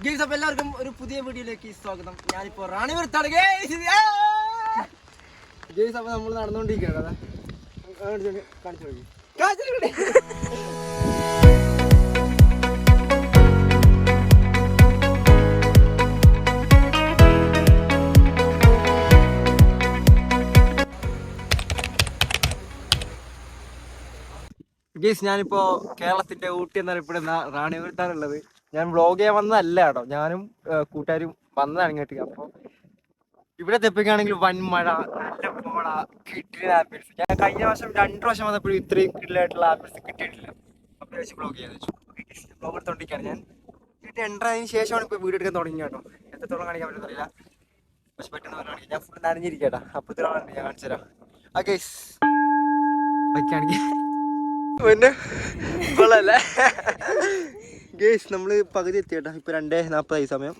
Guys അപ്പോൾ എല്ലാവർക്കും ഒരു പുതിയ വീഡിയോയിലേക്ക് സ്വാഗതം. ഞാനിപ്പോൾ റാണിപുരത്താണ് ഗെയ്സ്. അപ്പോൾ നമ്മൾ നടന്നുകൊണ്ടിരിക്കുകയാണ്. കാണിച്ചു നോക്കി ഗെയ്സ്. ഞാനിപ്പോൾ കേരളത്തിൻ്റെ ഊട്ടി എന്നറിയപ്പെടുന്ന റാണിപുരത്താണുള്ളത്. ഞാൻ വ്ളോഗ് ചെയ്യാൻ വന്നതല്ല കേട്ടോ, ഞാനും കൂട്ടുകാരും വന്നതാണ് ഇങ്ങോട്ട്. അപ്പോൾ ഇവിടെ തെപ്പിക്കുകയാണെങ്കിൽ വൻ മഴ, നല്ല പോള, കിട്ടിയ ആപ്പിൾസ്. ഞാൻ കഴിഞ്ഞ വർഷം 2 വർഷം വന്നപ്പോഴും ഇത്രയും കിട്ടിലായിട്ടുള്ള ആപ്പിൾസ് കിട്ടിയിട്ടില്ല. അപ്പോൾ വെച്ച് വ്ളോഗ് ചെയ്യാൻ വെച്ചു. വ്ളോഗ് എടുത്തോണ്ടിരിക്കുകയാണ് ഞാൻ. വീട്ടിൽ എൻ്റർ ആയതിനു ശേഷമാണ് ഇപ്പോൾ വീട് എടുക്കാൻ തുടങ്ങി കേട്ടോ. എത്രത്തോളം കാണിക്കാൻ പറ്റുന്നില്ല, പക്ഷെ പറ്റുന്ന കാണിക്കാം. ഞാൻ ഫുൾ നനഞ്ഞിരിക്കട്ടോ. അപ്പോൾ ഇത്രയാണ് ഞാൻ കാണിച്ചു തരാം. ആ ഗെയ്സ് വയ്ക്കാണെങ്കിൽ പിന്നെ കൊള്ളല്ലേ ഗെയ്സ്. നമ്മൾ പകുതി എത്തിയേട്ടാ. ഇപ്പോൾ 2:40 സമയം.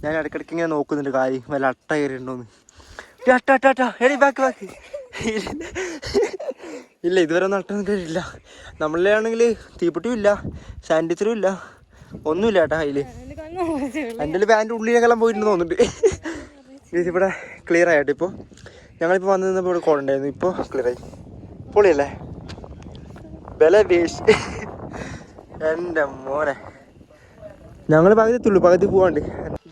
ഞാൻ ഇടയ്ക്കിടയ്ക്ക് ഇങ്ങനെ നോക്കുന്നുണ്ട് കാര്യം വല്ല അട്ട കയറി ഉണ്ടോന്ന്. ബാക്ക് ഇല്ല, ഇതുവരെ ഒന്നും അട്ടൊന്നും കയറിയില്ല. നമ്മളിലാണെങ്കിൽ തീപ്പെട്ടിയും ഇല്ല, സാനിറ്റൈസറും ഇല്ല, ഒന്നുമില്ല കേട്ടാ കയ്യിൽ. എൻ്റെ പാൻറ്റ് ഉള്ളിലേക്കെല്ലാം പോയിട്ടുണ്ടെന്ന് തോന്നുന്നുണ്ട്. ഇവിടെ ക്ലിയർ ആയിട്ട് ഇപ്പോൾ ഞങ്ങളിപ്പോൾ വന്നു നിന്നപ്പോൾ ഇവിടെ കോളുണ്ടായിരുന്നു. ഇപ്പോൾ ക്ലിയർ ആയി. പൊളിയല്ലേ വില വേസ്റ്റ്. എൻ്റെ മോനെ ഞങ്ങൾ പകുതി എത്തുള്ളൂ, പകുതി പോവാണ്ട്.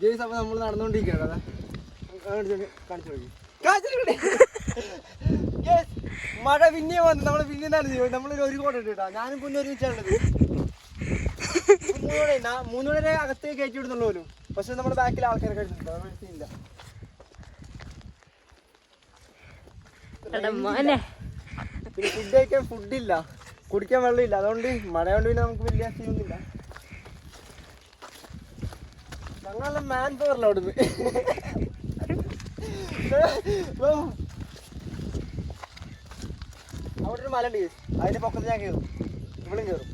ഗെയ്സ് അപ്പോൾ നമ്മൾ നടന്നുകൊണ്ടിരിക്കുകയാണ്. മഴ പിന്നെ വന്നു, നമ്മൾ പിന്നെ നടന്നു. നമ്മളൊരു കോട്ട ഇട്ടാ. ഞാനും പിന്നെ ഒരുമിച്ചാണത്. 3 മണി വരെ അകത്തേക്ക് കയറ്റി വിടുന്നുള്ളൂ പോലും. പക്ഷെ നമ്മുടെ ബാക്കിൽ ആൾക്കാരെ കഴിച്ചിട്ടില്ല. പിന്നെ ഫുഡ് കഴിക്കാൻ ഫുഡില്ല, കുടിക്കാൻ വെള്ളമില്ല. അതുകൊണ്ട് മഴ കൊണ്ട് പിന്നെ നമുക്ക് വലിയ സീനൊന്നുമില്ല. ഞങ്ങളല്ല മാൻ പവറില്ല അവിടുന്ന്. അവിടെ ഒരു മല ഉണ്ട്, അതിന്റെ പൊക്കത്ത് ഞാൻ കയറും, ഇവളും കയറും.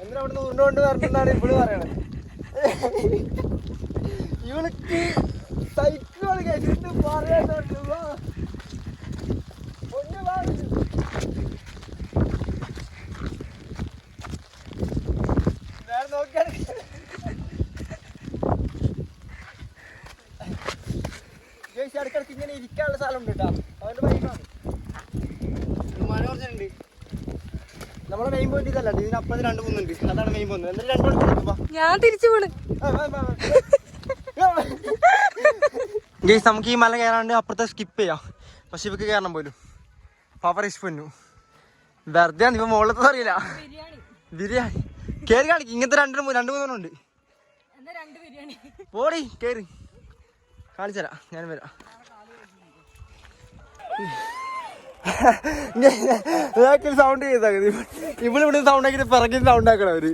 എന്തിനാ അവിടുന്ന് ഉരുണ്ടുകൊണ്ട് വരണ്ടെന്നാണ് ഇവള് പറയണത്. ഇവൾക്ക് സൈക്കിൾ കഴിച്ചിട്ട് പറയാനുണ്ട്. ഇടയ്ക്കിടയ്ക്ക് ഇങ്ങനെ ഇരിക്കാനുള്ള സ്ഥലം ഉണ്ട് കേട്ടോ. അതുകൊണ്ട് ഭയങ്കരമാണ്. മഴ കുറച്ചുണ്ട്. നമ്മളെ മെയിൻ പോയിന്റ് ഇതല്ല, ഇതിനപ്പുറത്ത് 2-3 ഉണ്ട്. അതാണ് മെയിൻ പോയിന്റ്. എന്നിട്ട് 2 ഞാൻ തിരിച്ചു പോണ്. നമുക്ക് ഈ മല കയറാണ്ട് അപ്പുറത്തെ സ്കിപ്പ് ചെയ്യാം. പക്ഷെ ഇവക്ക് കയറണം പോലും. പവർ ഇഷ്ടപ്പെട്ടു. വെറുതെ ഇപ്പൊ മുകളിലത്തെ അറിയില്ല. ബിരിയാണി കയറി കാണിക്കും. ഇങ്ങനത്തെ 2-3 ഉണ്ട്. പോടി കയറി കാണിച്ചരാ. ഞാനും വരാം. സൗണ്ട് ചെയ്താ ഇവിടെ സൗണ്ട് ആക്കിട്ട് പിറകിൽ സൗണ്ട് ആക്കണം അവര്.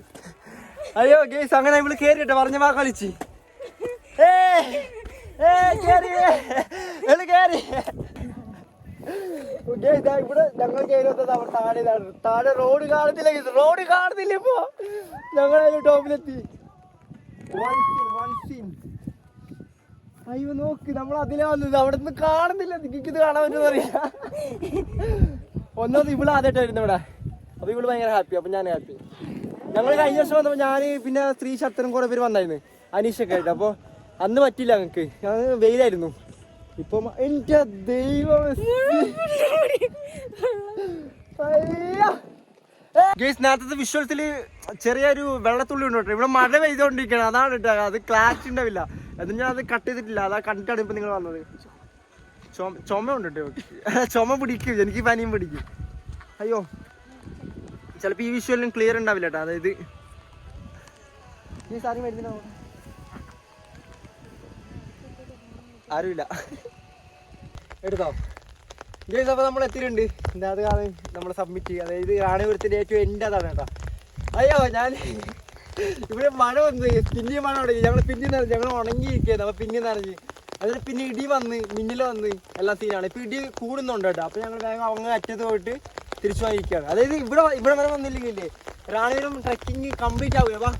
അയ്യോ ഗേസ്, അങ്ങനെ ഇവള് കേറിട്ടെ പറഞ്ഞ വാ കളിച്ച്. ഇവിടെ ഞങ്ങൾ കയറുന്നത് അവിടെ താഴെയാണ്. താഴെ റോഡ് കാണത്തില്ല, റോഡ് കാണുന്നില്ല. ഇപ്പൊ ഞങ്ങളതിന് ടോപ്പിലെത്തി. അയ്യോ നോക്ക്, നമ്മൾ അതിലാ വന്നത്. അവിടെ നിന്ന് കാണുന്നില്ല. നിങ്ങൾക്കിത് കാണാൻ പറ്റുമെന്ന് അറിയില്ല. ഒന്നാമത് ഇവള് ആദ്യമായിട്ടായിരുന്നു ഇവിടെ. അപ്പൊ ഇവള് ഭയങ്കര ഹാപ്പി, അപ്പൊ ഞാൻ ഹാപ്പി. ഞങ്ങൾ കഴിഞ്ഞ വർഷം വന്നപ്പോൾ ഞാൻ പിന്നെ സ്ത്രീ ശക്തനും കുറെ പേര് വന്നായിരുന്നു, അനീഷൊക്കെ ആയിട്ട്. അപ്പോൾ അന്ന് പറ്റില്ല ഞങ്ങൾക്ക്, ഞാൻ വെയിലായിരുന്നു. ഇപ്പൊ എന്റെ ദൈവം നേരത്തെ വിഷ്വൽസില് ചെറിയൊരു വെള്ളത്തുള്ളി ഉണ്ട് കേട്ടോ. ഇവിടെ മഴ പെയ്തോണ്ടിരിക്കണം, അതാണ് കേട്ടോ. അത് ക്ലാരിറ്റി ഉണ്ടാവില്ല. അത് ഞാൻ അത് കട്ട് ചെയ്തിട്ടില്ല. അതാ കണ്ടിട്ടാണ് ഇപ്പൊ നിങ്ങൾ വന്നത്. ചുമ ഉണ്ട് കേട്ടോ. ചുമ പിടിക്കും, എനിക്ക് പനിയും പിടിക്കും. അയ്യോ, ചിലപ്പോ ഈ വിഷ്വലിനും ക്ലിയർ ഉണ്ടാവില്ല കേട്ടോ. അതായത് നീ സാറി മരുന്നിനോ ആരുമില്ല, എടുത്തോ. ഗെയ്സ് അപ്പോൾ നമ്മൾ എത്തിയിട്ടുണ്ട്. അത് കാണാൻ നമ്മൾ സബ്മിറ്റ്. അതായത് റാണിപുരത്തിൻ്റെ ഏറ്റവും എൻ്റെ അതാണ് കേട്ടോ. അയ്യോ, ഞാൻ ഇവിടെ മഴ വന്ന് പിന്നെയും മഴ തുടങ്ങി. ഞങ്ങൾ പിന്നെ ഞങ്ങൾ ഉണങ്ങിയിരിക്കുകയായിരുന്നു. അപ്പോൾ പിന്നെ നിറഞ്ഞ് അതിന് പിന്നെ ഇടി വന്ന് മിന്നൽ വന്ന് എല്ലാം സീനാണ്. ഇപ്പോൾ ഇടി കൂടുന്നുണ്ട് കേട്ടോ. അപ്പോൾ ഞങ്ങൾ വേഗം അങ്ങ് അറ്റത്ത് പോയിട്ട് തിരിച്ചു വാങ്ങിയിരിക്കുകയാണ്. അതായത് ഇവിടെ വരെ വന്നില്ലെങ്കിലേ റാണിപുരം ട്രക്കിങ് കംപ്ലീറ്റ് ആവുക. വാ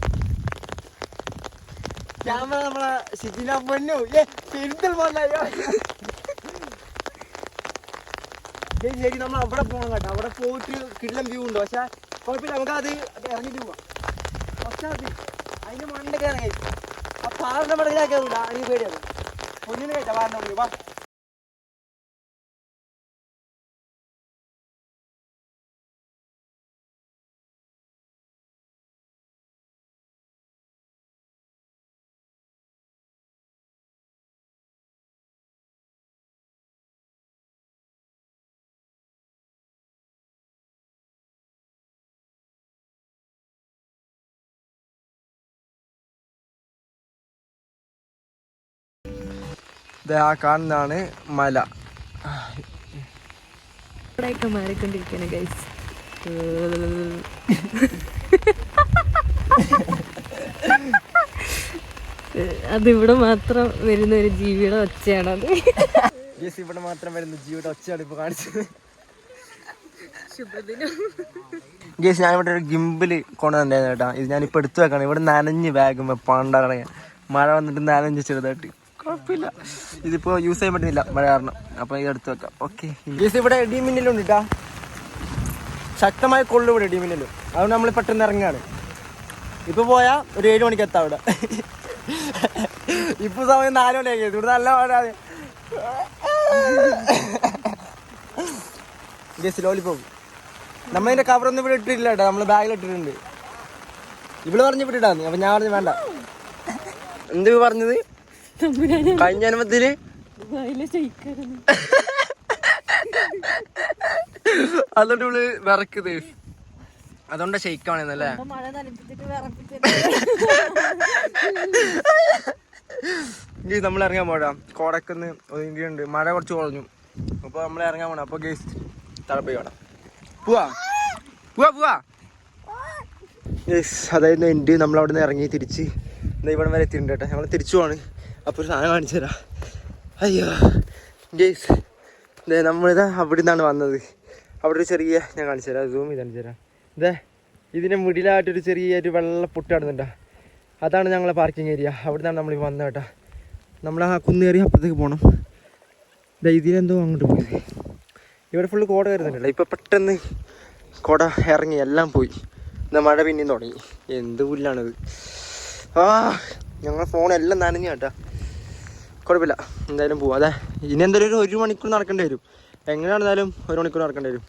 ക്യാമറ നമ്മളെ ഷിജിന പൊന്നു പെരുന്തൽ പോന്നോ. ശരി, നമ്മൾ അവിടെ പോകണം കേട്ടോ. അവിടെ പോയിട്ട് കിടിലം വ്യൂ ഉണ്ട്. പക്ഷെ കുഴപ്പമില്ല, നമുക്ക് അത് ഇറങ്ങിയിട്ട് പോവാം. പക്ഷെ അത് അതിന് മണ്ട കയറി ആ പാറിന്റെ മടങ്ങിലാക്കിയതില്ല എനിക്ക് പേടിയാണ് പൊന്നിന് കഴിച്ചാ പാറിന്റെ മടങ്ങി വാ ആ കാണുന്നതാണ് മല ഇവിടെയൊക്കെ മാറിക്കൊണ്ടിരിക്കുകയാണ് ഗൈസ്. അതിവിടെ മാത്രം വരുന്ന ഒരു ജീവിയുടെ ഒച്ചയാണത്. ഇവിടെ മാത്രം വരുന്ന ജീവിയുടെ ഒച്ചയാണ് ഇപ്പൊ കാണിച്ചത്. ഗേസ് ഞാൻ ഇവിടെ ഒരു ഗിംബില് കൊണ്ടുവന്നിട്ടുണ്ടായിരുന്നു കേട്ടോ. ഇത് ഞാനിപ്പോൾ എടുത്തു വെക്കണം. ഇവിടെ നനഞ്ഞ് ബാഗും പണ്ടാണ് മഴ വന്നിട്ട് നനഞ്ഞ് ചെറുതായിട്ട് കുഴപ്പമില്ല. ഇതിപ്പോ യൂസ് ചെയ്യാൻ പറ്റുന്നില്ല മഴ കാരണം. അപ്പൊ ഇത് എടുത്തു വെക്കാം. ഓക്കെ ഗേസ് ഇവിടെ ഇടിമിന്നലുണ്ട് കേട്ടാ. ശക്തമായ കൊള്ളു ഇവിടെ ഇടിമിന്നലും. അതുകൊണ്ട് നമ്മൾ പെട്ടെന്ന് ഇറങ്ങുകയാണ്. ഇപ്പൊ പോയാ ഒരു 7 മണിക്ക് എത്താം അവിടെ. ഇപ്പൊ സമയം 4 മണിയാക്കി. ഇവിടെ നല്ല മഴ. ഗേസ് ലോലിപ്പോകും. നമ്മതിന്റെ കവറൊന്നും ഇവിടെ ഇട്ടിട്ടില്ല കേട്ടോ. നമ്മള് ബാഗിൽ ഇട്ടിട്ടുണ്ട്. ഇവിടെ പറഞ്ഞ് ഇവിടെ ഇടാന്ന്. അപ്പൊ ഞാൻ പറഞ്ഞു വേണ്ട. എന്ത് പറഞ്ഞത് കഴിഞ്ഞ അനുഭവത്തില് അതുകൊണ്ട് ഇവള് വിറക്കുന്നത്. അതുകൊണ്ട് ഷെയ്ക്കാണെന്നല്ലേ. നമ്മൾ ഇറങ്ങാൻ പോടാ. കോടക്കുന്ന് ഒതുങ്ങിയുണ്ട്. മഴ കുറച്ച് കുറഞ്ഞു. അപ്പൊ നമ്മൾ ഇറങ്ങാൻ പോണം. അപ്പൊ ഗേസ് തളപ്പോയി വേണം പോവാ പോവാ പോവാ. യെസ് അതായിരുന്നു എൻ്റെ. നമ്മളവിടെ നിന്ന് ഇറങ്ങി തിരിച്ച് ഇവിടം വരെ എത്തിയിട്ടുണ്ട് കേട്ടോ. ഞങ്ങൾ തിരിച്ചു പോവാണ്. അപ്പോൾ ഒരു സാധനം കാണിച്ചു തരാം. അയ്യോ ഗേസ് നമ്മളിതാ അവിടെ നിന്നാണ് വന്നത്. അവിടെ ഒരു ചെറിയ ഞാൻ കാണിച്ചു തരാം. സൂം ചെയ്ത് കാണിച്ചു തരാം. ഇതേ ഇതിൻ്റെ മിഡിലായിട്ടൊരു ചെറിയൊരു വെള്ള പൊട്ട് കാണുന്നുണ്ടോ. അതാണ് ഞങ്ങളെ പാർക്കിംഗ് ഏരിയ. അവിടെ നിന്നാണ് നമ്മൾ വന്നത് കേട്ടോ. നമ്മൾ ആ കുന്നേറി അപ്പുറത്തേക്ക് പോകണം. ഇതാ ഇതിലെന്തോ അങ്ങോട്ട് പോയത്. ഇവിടെ ഫുള്ള് കോട വരുന്നുണ്ടല്ലോ. ഇപ്പം പെട്ടെന്ന് കോട ഇറങ്ങി എല്ലാം പോയി. എന്നാൽ മഴ പിന്നെയും തുടങ്ങി. എന്ത് പുല്ലാണിത്. ഞങ്ങളെ ഫോണെല്ലാം നനഞ്ഞു കേട്ടാ. കുഴപ്പമില്ല എന്തായാലും പോവാം. അതെ ഇനി എന്തായാലും ഒരു മണിക്കൂർ നടക്കേണ്ടി വരും. എങ്ങനെയാണെന്നാലും 1 മണിക്കൂർ നടക്കേണ്ടി വരും.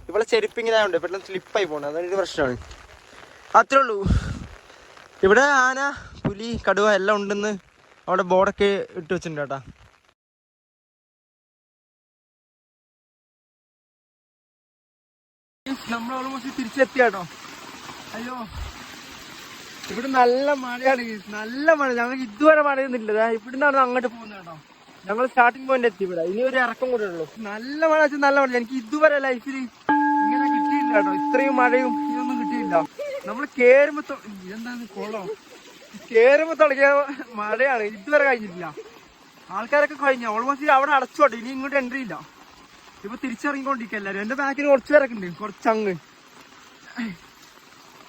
ഇവിടെ ചെരുപ്പിങ്ങനായതുകൊണ്ട് പെട്ടെന്ന് സ്ലിപ്പായി പോകണം. അതൊരു പ്രശ്നമാണ്. അത്രേ ഉള്ളൂ. ഇവിടെ ആന പുലി കടുവ എല്ലാം ഉണ്ടെന്ന് അവിടെ ബോർഡൊക്കെ ഇട്ട് വെച്ചിട്ടുണ്ട് കേട്ടാ. നമ്മൾ ഓൾമോസ്റ്റ് തിരിച്ചെത്തി കേട്ടോ. അയ്യോ ഇവിടെ നല്ല മഴയാണ്. നല്ല മഴ. ഞങ്ങൾക്ക് ഇതുവരെ മഴയൊന്നുമില്ല. ഇവിടെ നിന്നാണ് അങ്ങോട്ട് പോകുന്നത് കേട്ടോ. ഞങ്ങൾ സ്റ്റാർട്ടിംഗ് പോയിന്റ് എത്തി. ഇവിടെ ഇനി ഒരു ഇറക്കം കൂടെ ഉള്ളൂ. നല്ല മഴ വെച്ചാൽ നല്ല മഴ. എനിക്ക് ഇതുവരെ ലൈഫിൽ ഇങ്ങനെ കിട്ടിയില്ല കേട്ടോ. ഇത്രയും മഴയും ഇതൊന്നും കിട്ടിയില്ല. നമ്മൾ കേറുമ്പോ എന്താണ് കൊള്ളോ കേറുമ്പോ തുടങ്ങിയ മഴയാണ്. ഇതുവരെ കഴിഞ്ഞിട്ടില്ല. ആൾക്കാരൊക്കെ കഴിഞ്ഞ ഓൾമോസ്റ്റ് അവിടെ അടച്ചോട്ടെ. ഇനി ഇങ്ങോട്ട് എൻട്രി ഇല്ല. ഇപ്പൊ തിരിച്ചിറങ്ങിക്കൊണ്ടിരിക്കുക എല്ലാവരും. എന്റെ ബാക്കിൽ കുറച്ച് പേരൊക്കെ ഉണ്ട്. കുറച്ചങ്ങ്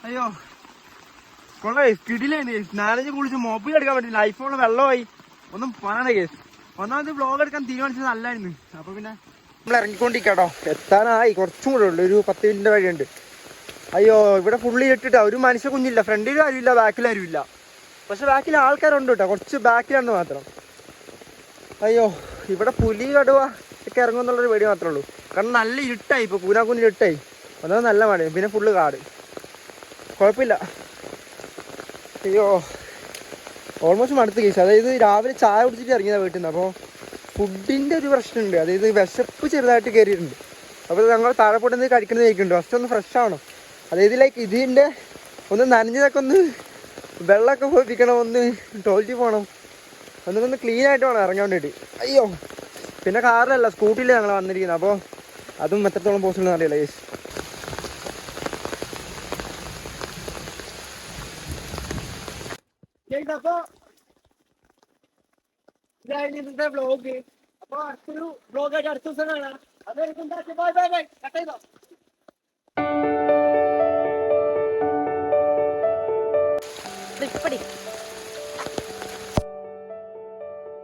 അയ്യോ കൊള്ളേ കിടിലായിരുന്നു. നാലഞ്ച് കുളിച്ച് മൊബൈൽ എടുക്കാൻ പറ്റില്ല. ഐഫോണിൽ വെള്ളമായി ഒന്നും പറയണ കേസ്. ഒന്നാമത് വ്ളോഗ് എടുക്കാൻ തീരുമാനിച്ചത് നല്ലായിരുന്നു. അപ്പൊ പിന്നെ നമ്മൾ ഇറങ്ങിക്കൊണ്ടിരിക്കാട്ടോ. എത്താനായി. കുറച്ചും കൂടെ ഉള്ളു. ഒരു 10 മിനിറ്റ് വഴിയുണ്ട്. അയ്യോ ഇവിടെ ഫുള്ളി ഇട്ടിട്ടാ. ഒരു മനുഷ്യ കുഞ്ഞില്ല. ഫ്രണ്ടിലും ആരുമില്ല, ബാക്കിലും ആരുമില്ല. പക്ഷെ ബാക്കിൽ ആൾക്കാരുണ്ട് കേട്ടോ. കുറച്ച് ബാക്കിലാണെന്ന് മാത്രം. അയ്യോ ഇവിടെ പുലി കടുവ ഒക്കെ ഇറങ്ങുമെന്നുള്ളൊരു പേടി മാത്രമേ ഉള്ളൂ. കാരണം നല്ല ഇരുട്ടായി. ഇപ്പോൾ കൂനാക്കുന്നിൽ ഇരുട്ടായി. അതാണ് നല്ല മഴയും. പിന്നെ ഫുള്ള് കാട്. കുഴപ്പമില്ല. അയ്യോ ഓൾമോസ്റ്റ് മടുത്ത് കേസ്. അതായത് രാവിലെ ചായ കുടിച്ചിട്ട് ഇറങ്ങിയതാണ് വീട്ടിൽ നിന്ന്. അപ്പോൾ ഫുഡിൻ്റെ ഒരു പ്രശ്നമുണ്ട്. അതായത് വിശപ്പ് ചെറുതായിട്ട് കയറിയിട്ടുണ്ട്. അപ്പോൾ ഞങ്ങൾ താഴെ പോയിട്ട് കഴിക്കുന്നത് കഴിക്കുന്നുണ്ട്. ഫസ്റ്റ് ഒന്ന് ഫ്രഷ് ആവണം. അതായത് ലൈക്ക് ഇതിൻ്റെ ഒന്ന് നനഞ്ഞതൊക്കെ ഒന്ന് വെള്ളമൊക്കെ പോയിപ്പിക്കണം. ഒന്ന് ടോയ്ലറ്റിൽ പോകണം. ഒന്നൊന്ന് ക്ലീൻ ആയിട്ട് വേണം ഇറങ്ങാൻ വേണ്ടിയിട്ട്. അയ്യോ പിന്നെ കാറിലല്ല സ്കൂട്ടിയിൽ ഞങ്ങൾ വന്നിരിക്കുന്നത്. അപ്പോൾ അതും എത്രത്തോളം പോസിബിൾ അറിയില്ല കേസ്. അപ്പോൾ ഇതായിരുന്നു ഇന്നത്തെ വ്ളോഗ്. അപ്പോൾ അടുത്തൊരു വ്ളോഗായിട്ട് അടുത്ത ദിവസം കാണാം. അതായിരിക്കും. Bye bye bye. കട്ട് ചെയ്തോ.